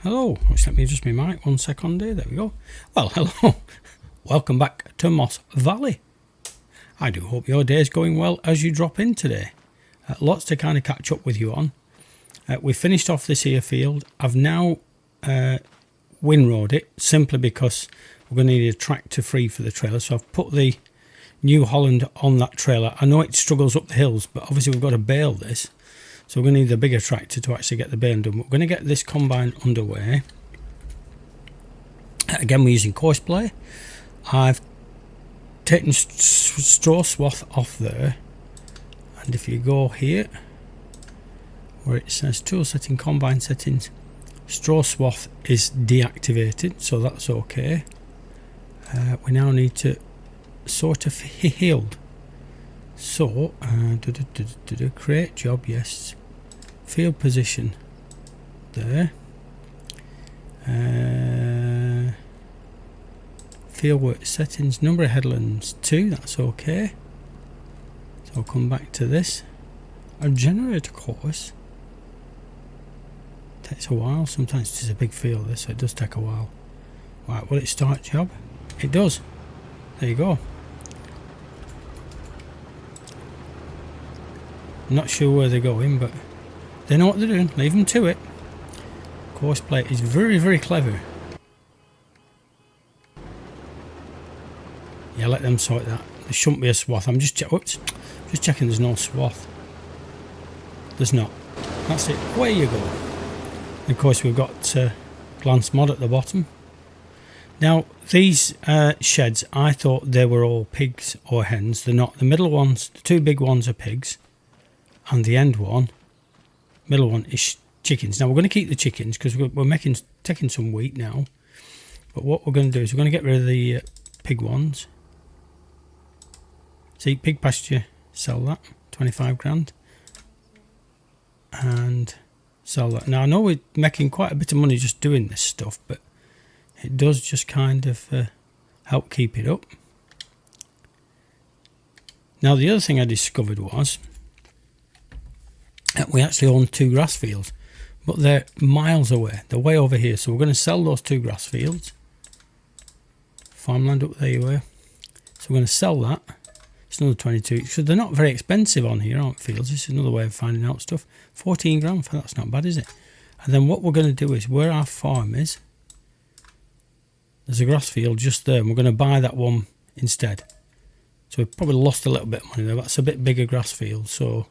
Hello, let me adjust my mic 1 second there we go. Well, hello, welcome back to Moss Valley. I do hope your day is going well as you drop in today. Lots to kind of catch up with you on. We finished off this here field. I've now windrowed it simply because we're going to need a tractor free for the trailer, so I've put the New Holland on that trailer. I know it struggles up the hills, but obviously we've got to bale this. So we're going to need the bigger tractor to actually get the bale done. We're going to get this combine underway. Again, we're using coarse play. I've taken straw swath off there. And if you go here, where it says tool setting, combine settings, straw swath is deactivated, so that's okay. We now need to sort of field. So, create job, yes. Field position there. Field work settings, number of headlands 2, that's okay. So I'll come back to this. A generator course takes a while. Sometimes it's a big field, this, so it does take a while. Right, will it start job? It does. There you go. I'm not sure where they're going, but they know what they're doing. Leave them to it. Course plate is very, very clever. Yeah, let them sort that. There shouldn't be a swath. I'm just checking there's no swath. There's not. That's it. Away you go. And of course, we've got glance mod at the bottom. Now, these sheds, I thought they were all pigs or hens. They're not. The middle ones, the two big ones are pigs. And the end one, middle one, is chickens. Now we're going to keep the chickens because we're taking some wheat now. But what we're going to do is we're going to get rid of the pig ones. See, pig pasture, sell that, 25 grand. And sell that. Now I know we're making quite a bit of money just doing this stuff, but it does just kind of help keep it up. Now the other thing I discovered was we actually own 2 grass fields, but they're miles away. They're way over here, so we're going to sell those 2 grass fields. Farmland up there you were. So we're going to sell that. It's another 22. So they're not very expensive on here, aren't fields? This is another way of finding out stuff. 14 grand for that's not bad, is it? And then what we're going to do is where our farm is, there's a grass field just there, and we're going to buy that one instead. So we've probably lost a little bit of money there. That's a bit bigger grass field, so.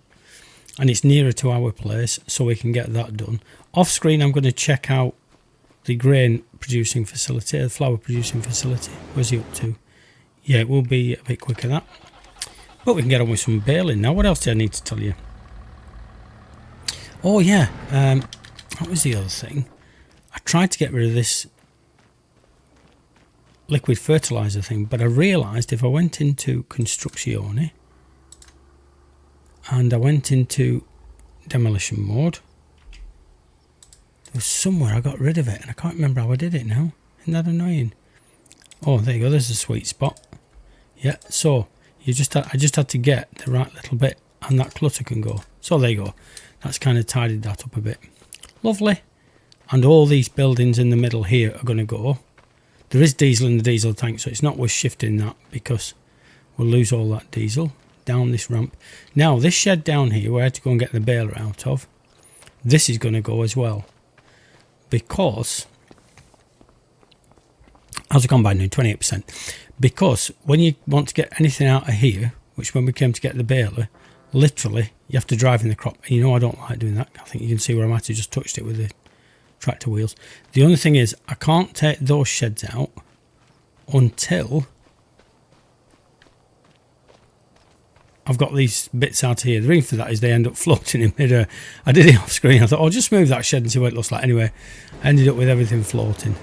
And it's nearer to our place, so we can get that done. Off screen, I'm going to check out the grain producing facility, the flour producing facility. Where's he up to? Yeah, it will be a bit quicker that. But we can get on with some baling now. What else do I need to tell you? Oh yeah, what was the other thing? I tried to get rid of this liquid fertilizer thing, but I realised if I went into Construzione and I went into demolition mode, there was somewhere I got rid of it and I can't remember how I did it now. Isn't that annoying? Oh, there you go, there's a sweet spot. Yeah, so I just had to get the right little bit and that clutter can go. So there you go. That's kind of tidied that up a bit. Lovely. And all these buildings in the middle here are going to go. There is diesel in the diesel tank, so it's not worth shifting that because we'll lose all that diesel down this ramp. Now this shed down here where I had to go and get the baler out of, this is going to go as well, because how's it gone by now? 28%. Because when you want to get anything out of here, which when we came to get the baler, literally you have to drive in the crop, and you know I don't like doing that. I think you can see where I might have just touched it with the tractor wheels. The only thing is I can't take those sheds out until I've got these bits out here. The reason for that is they end up floating in midair. I did it off screen. I thought, oh, just move that shed and see what it looks like. Anyway, I ended up with everything floating.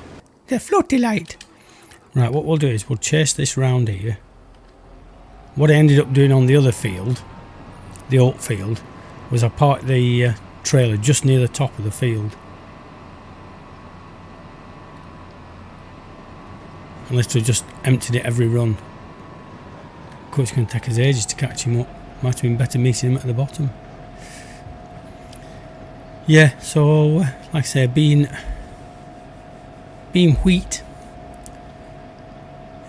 They're floaty light. Right, what we'll do is we'll chase this round here. What I ended up doing on the other field, the oat field, was I parked the trailer just near the top of the field. And literally just emptied it every run. Of course, it's going to take us ages to catch him up. Might have been better meeting him at the bottom. Yeah, so like I say, been being wheat,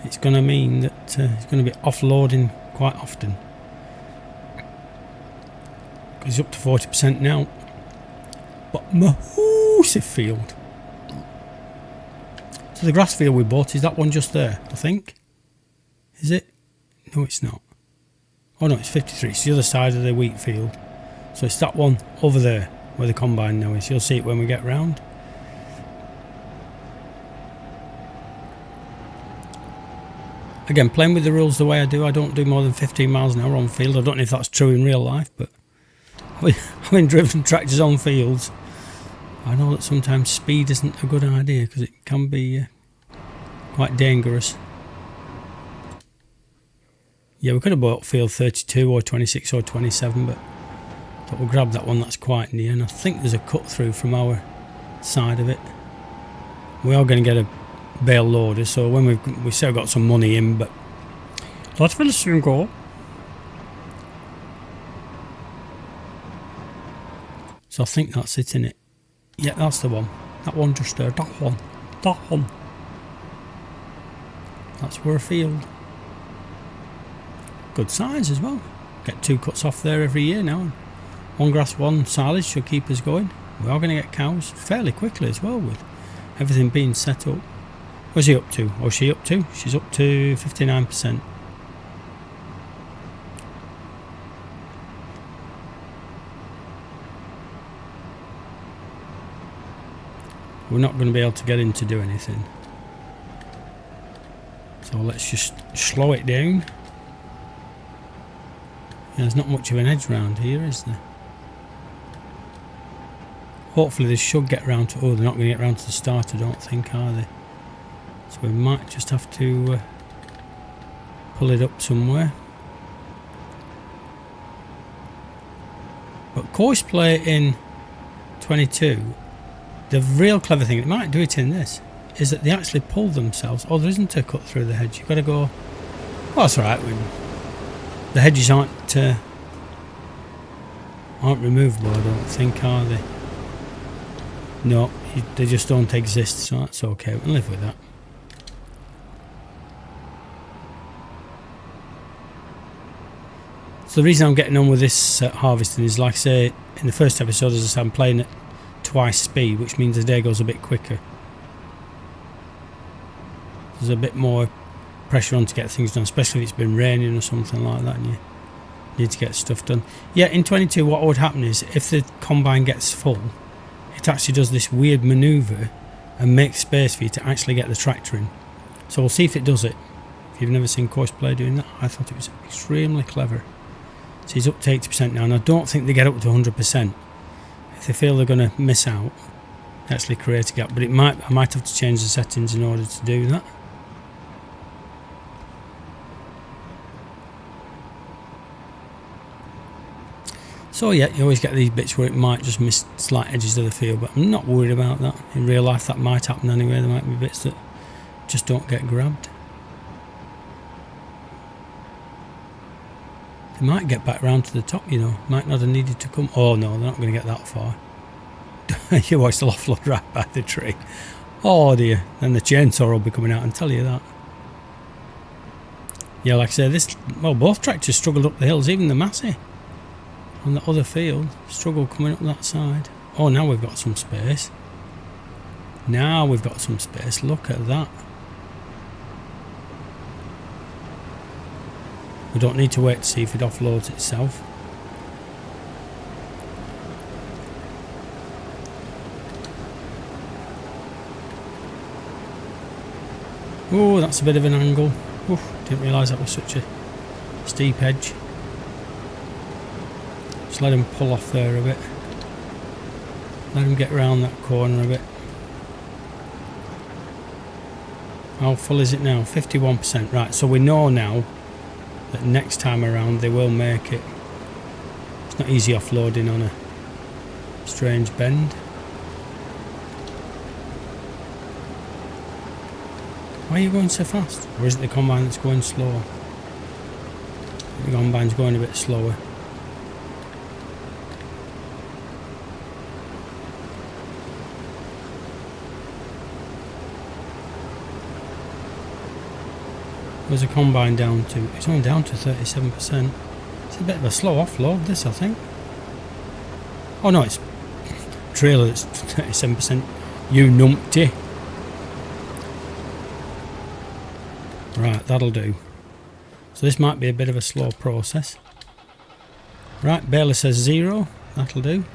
it's going to mean that it's going to be offloading quite often. Because it's up to 40% now. But massive field. So the grass field we bought, is that one just there, I think? Is it? No, it's not. Oh no, it's 53. It's the other side of the wheat field. So it's that one over there where the combine now is. You'll see it when we get round. Again, playing with the rules the way I do, I don't do more than 15 miles an hour on field. I don't know if that's true in real life, but having driven tractors on fields, I know that sometimes speed isn't a good idea because it can be quite dangerous. Yeah, we could have bought field 32 or 26 or 27, but we'll grab that one that's quite near, and I think there's a cut through from our side of it. We are going to get a bale loader, so when we've still got some money in, but let's finish soon go. So I think that's it, innit? Yeah, that's the one. That one just there. That one. That one. That's where a field. Good size as well. Get 2 cuts off there every year now. One grass, one silage should keep us going. We are going to get cows fairly quickly as well with everything being set up. What's he up to? Or she up to? She's up to 59%. We're not going to be able to get in to do anything. So let's just slow it down. Yeah, there's not much of an edge round here, is there? Hopefully they should get round to... Oh, they're not going to get round to the start, I don't think, are they? So we might just have to pull it up somewhere. But course play in 22, the real clever thing, it might do it in this, is that they actually pull themselves. Oh, there isn't a cut through the hedge. You've got to go... Oh, that's alright. The hedges aren't removable, I don't think, are they? No, they just don't exist, so that's okay. We can live with that. So the reason I'm getting on with this harvesting is, like I say, in the first episode, as I said, I'm playing at twice speed, which means the day goes a bit quicker. There's a bit more pressure on to get things done, especially if it's been raining or something like that and you need to get stuff done. Yeah, in 22 what would happen is if the combine gets full, it actually does this weird manoeuvre and makes space for you to actually get the tractor in. So we'll see if it does it. If you've never seen course player doing that, I thought it was extremely clever. So he's up to 80% now, and I don't think they get up to 100%. If they feel they're going to miss out, actually create a gap, but I might have to change the settings in order to do that. So yeah, you always get these bits where it might just miss slight edges of the field, but I'm not worried about that. In real life that might happen anyway. There might be bits that just don't get grabbed. They might get back round to the top, you know. Might not have needed to come. Oh no, they're not going to get that far. You watch the offload right by the tree. Oh dear. Then the chainsaw will be coming out and tell you that. Yeah, like I say, both tractors struggled up the hills, even the Massey on the other field struggled coming up that side. Oh, now we've got some space. Now we've got some space. Look at that. We don't need to wait to see if it offloads itself. Oh, that's a bit of an angle. Oof, didn't realise that was such a steep edge. Just let him pull off there a bit. Let him get round that corner a bit. How full is it now? 51%. Right, so we know now that next time around they will make it. It's not easy offloading on a strange bend. Why are you going so fast? Or is it the combine that's going slower? The combine's going a bit slower. Was a combine down to? It's only down to 37%. It's a bit of a slow offload, this, I think. Oh no, it's trailer that's 37%. You numpty. Right, that'll do. So this might be a bit of a slow process. Right, baler says 0. That'll do.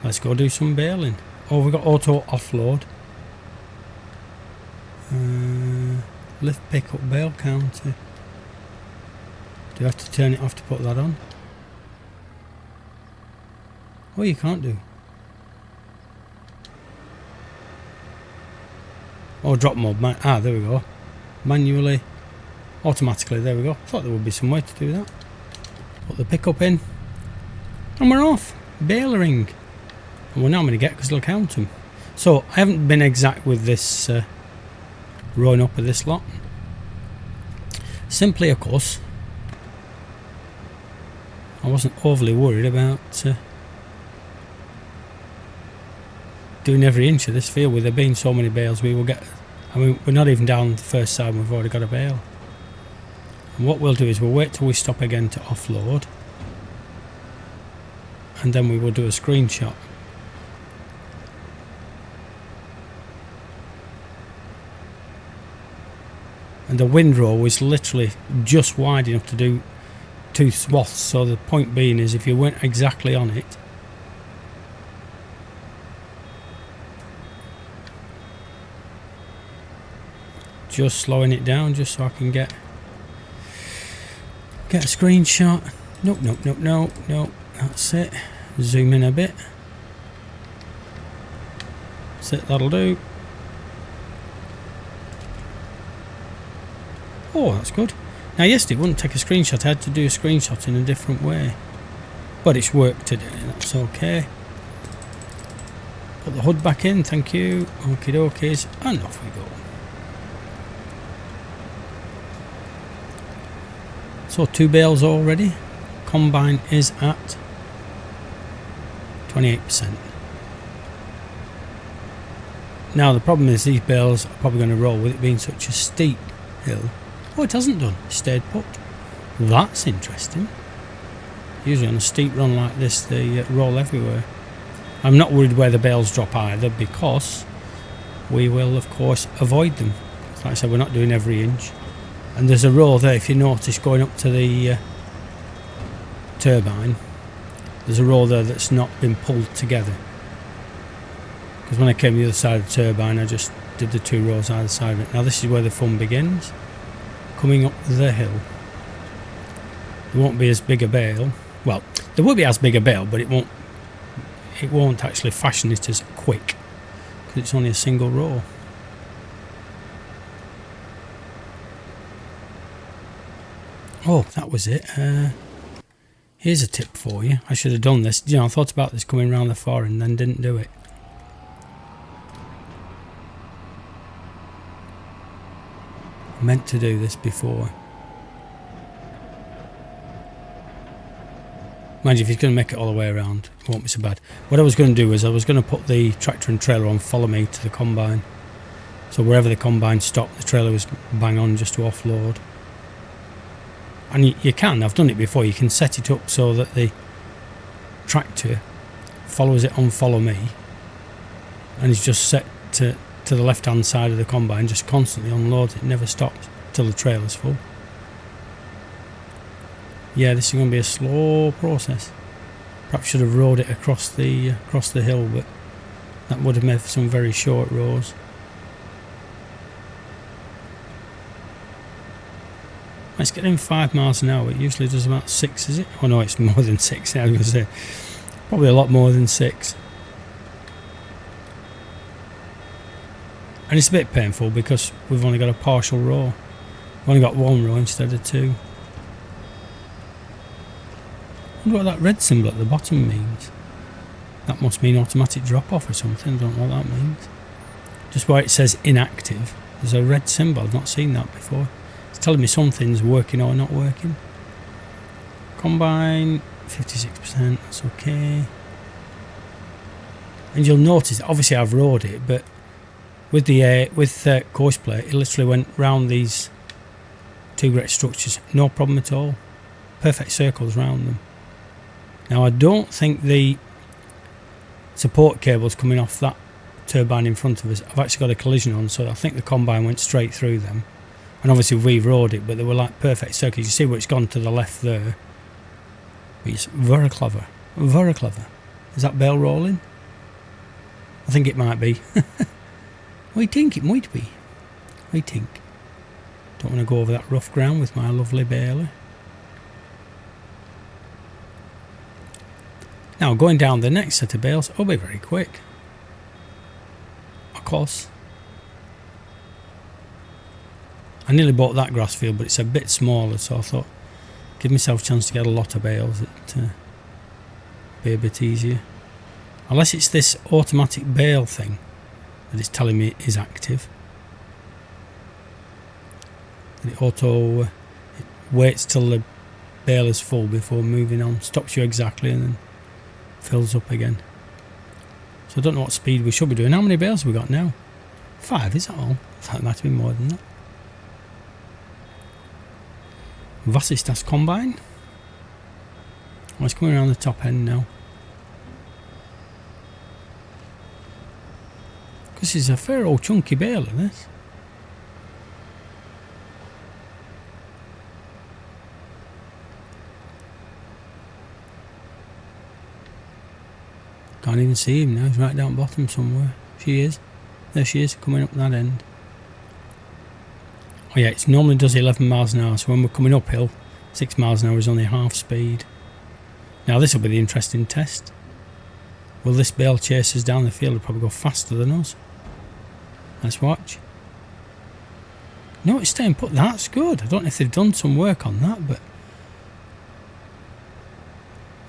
Let's go do some baling. Oh, we've got auto offload. Lift pickup bale counter. Do you have to turn it off to put that on? Oh, you can't do. Oh, drop mode. There we go. Manually, automatically. There we go. Thought there would be some way to do that. Put the pickup in, and we're off. Balering. And we're not going to get because it'll count them. So I haven't been exact with this rowing up of this lot. Simply, of course, I wasn't overly worried about doing every inch of this field. With there being so many bales, we will get. I mean, we're not even down the first side, we've already got a bale. And what we'll do is we'll wait till we stop again to offload, and then we will do a screenshot. And the windrow is literally just wide enough to do 2 swaths. So the point being is, if you went exactly on it, just slowing it down just so I can get a screenshot. Nope. That's it. Zoom in a bit. That's it, that'll do. Oh, that's good. Now, yesterday it wouldn't take a screenshot. I had to do a screenshot in a different way. But it's worked today, that's okay. Put the hood back in, thank you. Okie dokies, and off we go. So 2 bales already. Combine is at 28%. Now the problem is these bales are probably going to roll with it being such a steep hill. Oh, it hasn't done. It stayed put. That's interesting. Usually on a steep run like this they roll everywhere. I'm not worried where the bales drop either, because we will of course avoid them. Like I said, we're not doing every inch. And there's a row there, if you notice, going up to the turbine. There's a row there that's not been pulled together. Because when I came to the other side of the turbine, I just did the 2 rows either side of it. Now this is where the fun begins. Coming up the hill. There won't be as big a bale. Well, there will be as big a bale, but it won't actually fashion it as quick, because it's only a single row. Oh, that was it. Here's a tip for you. I should have done this. You know, I thought about this coming around the far and then didn't do it. I meant to do this before. Mind you, if he's going to make it all the way around, it won't be so bad. What I was going to do is I was going to put the tractor and trailer on follow me to the combine. So wherever the combine stopped, the trailer was bang on just to offload. And you can, I've done it before, you can set it up so that the tractor follows it on follow me, and it's just set to the left hand side of the combine, just constantly unloads, it never stops till the trailer's full. Yeah, this is going to be a slow process. Perhaps should have rowed it across the hill, but that would have made for some very short rows. It's getting 5 miles an hour. It usually does about 6, is it? Oh no, it's more than 6. I was going to say probably a lot more than 6. And it's a bit painful because we've only got a partial row. We've only got 1 row instead of 2. I wonder what that red symbol at the bottom means. That must mean automatic drop off or something. I don't know what that means. Just where it says inactive, there's a red symbol. I've not seen that before. It's telling me something's working or not working. Combine 56%, that's okay. And you'll notice, obviously I've rowed it, but with the course plate, it literally went round these two great structures, no problem at all. Perfect circles round them. Now I don't think the support cables coming off that turbine in front of us have actually got a collision on, so I think the combine went straight through them. And obviously we rode it, but they were like perfect circles. You see where it's gone to the left there. It's very clever, very clever. Is that bale rolling? I think it might be. I think it might be. I think. Don't want to go over that rough ground with my lovely baler. Now going down the next set of bales, I'll be very quick. Of course. I nearly bought that grass field, but it's a bit smaller, so I thought give myself a chance to get a lot of bales. It'd be a bit easier. Unless it's this automatic bale thing that it's telling me is active. And it waits till the bale is full before moving on. Stops you exactly and then fills up again. So I don't know what speed we should be doing. How many bales have we got now? 5, is that all? I thought it might have been more than that. Vasistas combine. Oh, it's coming around the top end now. This is a fair old chunky baler, this. Can't even see him now, he's right down bottom somewhere. She is. There she is, coming up that end. Oh yeah, it normally does 11 miles an hour, so when we're coming uphill, 6 miles an hour is only half speed. Now this will be the interesting test. Will this bale chase us down the field? It'll probably go faster than us. Let's watch. No, it's staying put. That's good. I don't know if they've done some work on that, but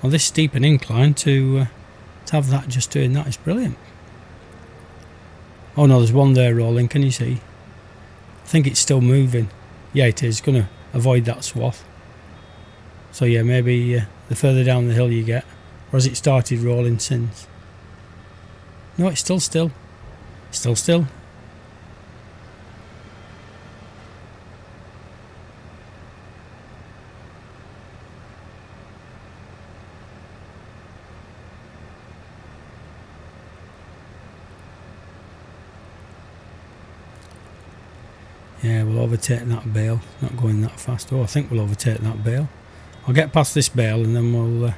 on this steep and incline to have that just doing that is brilliant. Oh no, there's one there rolling. Can you see? I think it's still moving. Yeah, it is. Going to avoid that swath. So yeah, maybe the further down the hill you get, or has it started rolling since? No, it's still. Still. Yeah, we'll overtake that bale. Not going that fast. Oh, I think we'll overtake that bale. I'll get past this bale and then we'll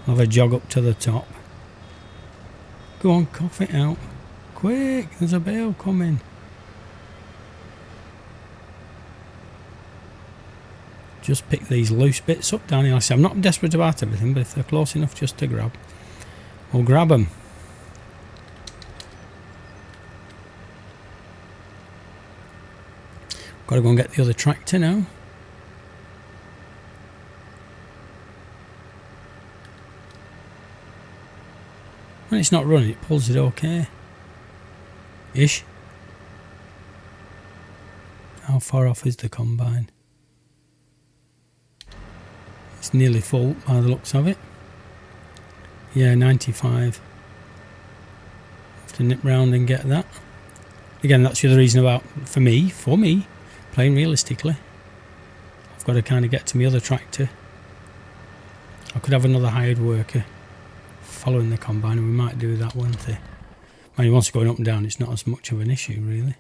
have a jog up to the top. Go on, cough it out. Quick, there's a bale coming. Just pick these loose bits up down here. Like I say, I'm not desperate about everything, but if they're close enough just to grab, we'll grab them. Got to go and get the other tractor now. When it's not running, it pulls it okay. Ish. How far off is the combine? It's nearly full by the looks of it. Yeah, 95. Have to nip round and get that. Again, that's the other reason about, for me, playing realistically, I've got to kind of get to my other tractor. I could have another hired worker following the combine, and we might do that, won't they? When once going up and down, it's not as much of an issue, really.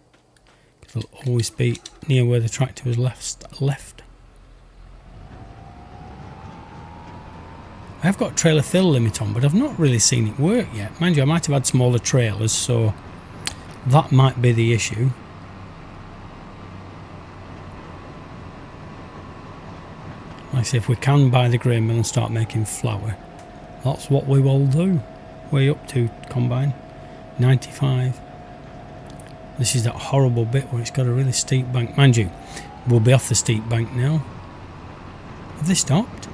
It'll always be near where the tractor was left. I've got trailer fill limit on, but I've not really seen it work yet. Mind you, I might have had smaller trailers, so that might be the issue. Like I say, if we can buy the grain mill and start making flour, that's what we will do. Way up to combine. 95. This is that horrible bit where it's got a really steep bank. Mind you, we'll be off the steep bank now. Have they stopped?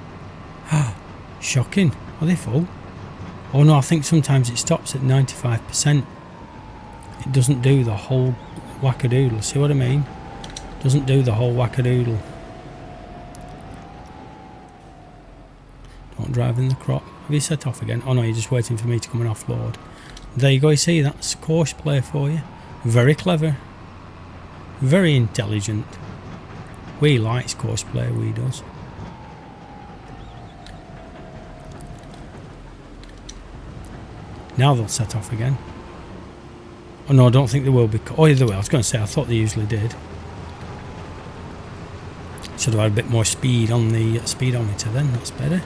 Ah, shocking. Are they full? Oh no, I think sometimes it stops at 95%. It doesn't do the whole wackadoodle. See what I mean? Doesn't do the whole wackadoodle. Don't drive in the crop. Have you set off again? Oh no, you're just waiting for me to come and offload. There you go, you see, that's course play for you. Very clever. Very intelligent. We likes cosplay, we does. Now they'll set off again. Oh no, I don't think they will be. Oh, either way, I was going to say, I thought they usually did. Should have had a bit more speed on the speedometer then, that's better.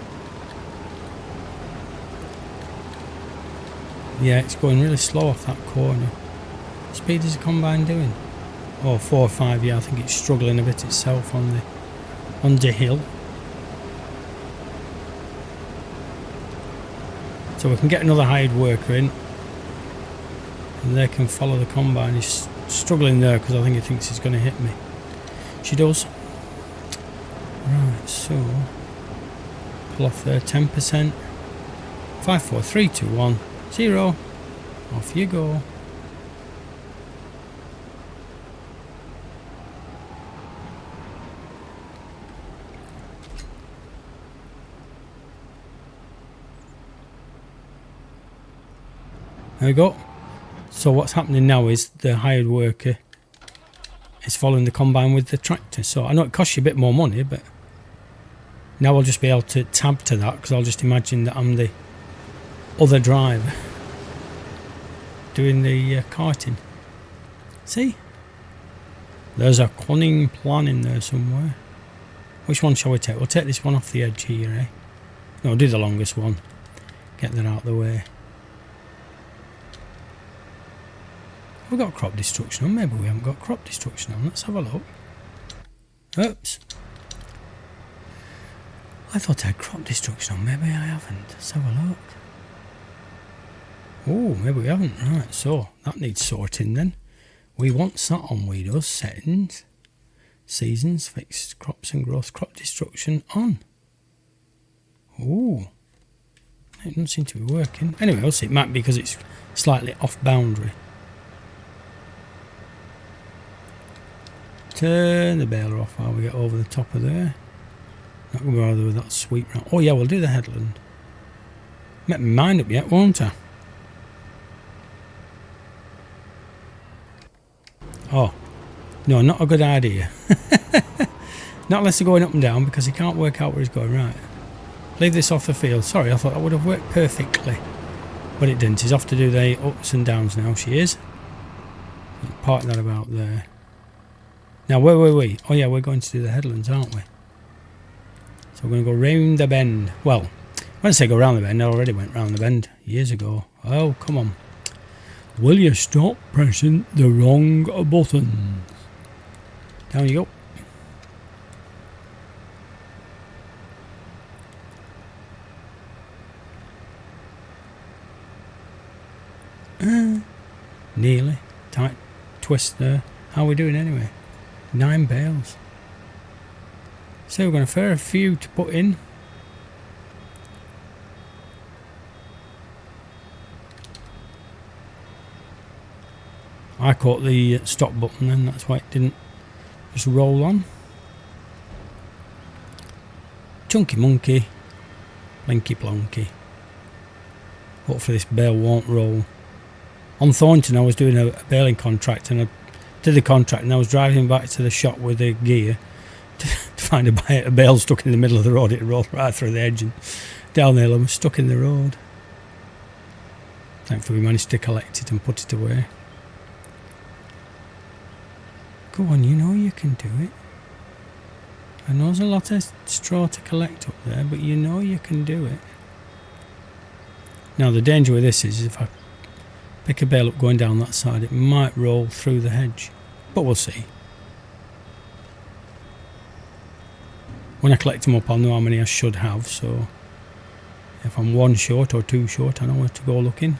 Yeah, it's going really slow off that corner. What speed is the combine doing? Oh, 4 or 5, yeah, I think it's struggling a bit itself on the hill. So we can get another hired worker in. And they can follow the combine. He's struggling there because I think he thinks he's going to hit me. She does. Right, so pull off there, 10%. 5, 4, 3, 2, 1, 0. Off you go. There we go. So what's happening now is the hired worker is following the combine with the tractor. So I know it costs you a bit more money, but now I'll just be able to tab to that because I'll just imagine that I'm the other driver doing the carting. See? There's a cunning plan in there somewhere. Which one shall we take? We'll take this one off the edge here, eh? No, do the longest one. Get that out of the way. Have we got crop destruction on? Maybe we haven't got crop destruction on. Let's have a look. Oops. I thought I had crop destruction on. Maybe I haven't. Let's have a look. Oh, maybe we haven't. Right, so that needs sorting then. We want that on. We does settings, seasons, fixed crops and growth, crop destruction on. Oh, it doesn't seem to be working. Anyway, I'll see. It might be because it's slightly off boundary. Turn the baler off while we get over the top of there. Not going to bother with that sweep round. Oh yeah, we'll do the headland. Make my mind up yet, won't I? Oh, no, not a good idea. Not unless they're going up and down because he can't work out where he's going. Right. Leave this off the field. Sorry, I thought that would have worked perfectly. But it didn't. He's off to do the ups and downs now. She is. Park that about there. Now, where were we? Oh, yeah, we're going to do the headlands, aren't we? So we're going to go round the bend. Well, when I say go round the bend, I already went round the bend years ago. Oh, come on. Will you stop pressing the wrong buttons? Down you go. Nearly. Tight twist there. How are we doing anyway? 9 bales. So we're going to fair a few to put in. I caught the stop button then, that's why it didn't just roll on. Chunky monkey, blinky plonky. Hopefully this bale won't roll. On Thornton I was doing a baling contract and I did the contract and I was driving back to the shop with the gear to find a bale stuck in the middle of the road. It rolled right through the edge and down there and was stuck in the road. Thankfully we managed to collect it and put it away. Go on, you know you can do it. I know there's a lot of straw to collect up there, but you know you can do it. Now the danger with this is if I pick a bale up going down that side, it might roll through the hedge, but we'll see. When I collect them up, I'll know how many I should have, so if I'm 1 short or 2 short, I know where to go looking.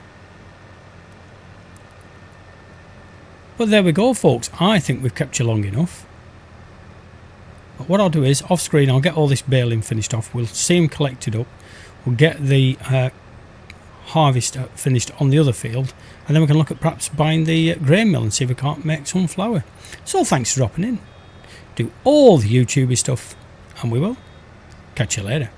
But there we go, folks. I think we've kept you long enough. But what I'll do is, off screen, I'll get all this baling finished off. We'll see them collected up. We'll get the harvest finished on the other field, and then we can look at perhaps buying the grain mill and see if we can't make some flour. So thanks for dropping in. Do all the YouTubey stuff, and we will catch you later.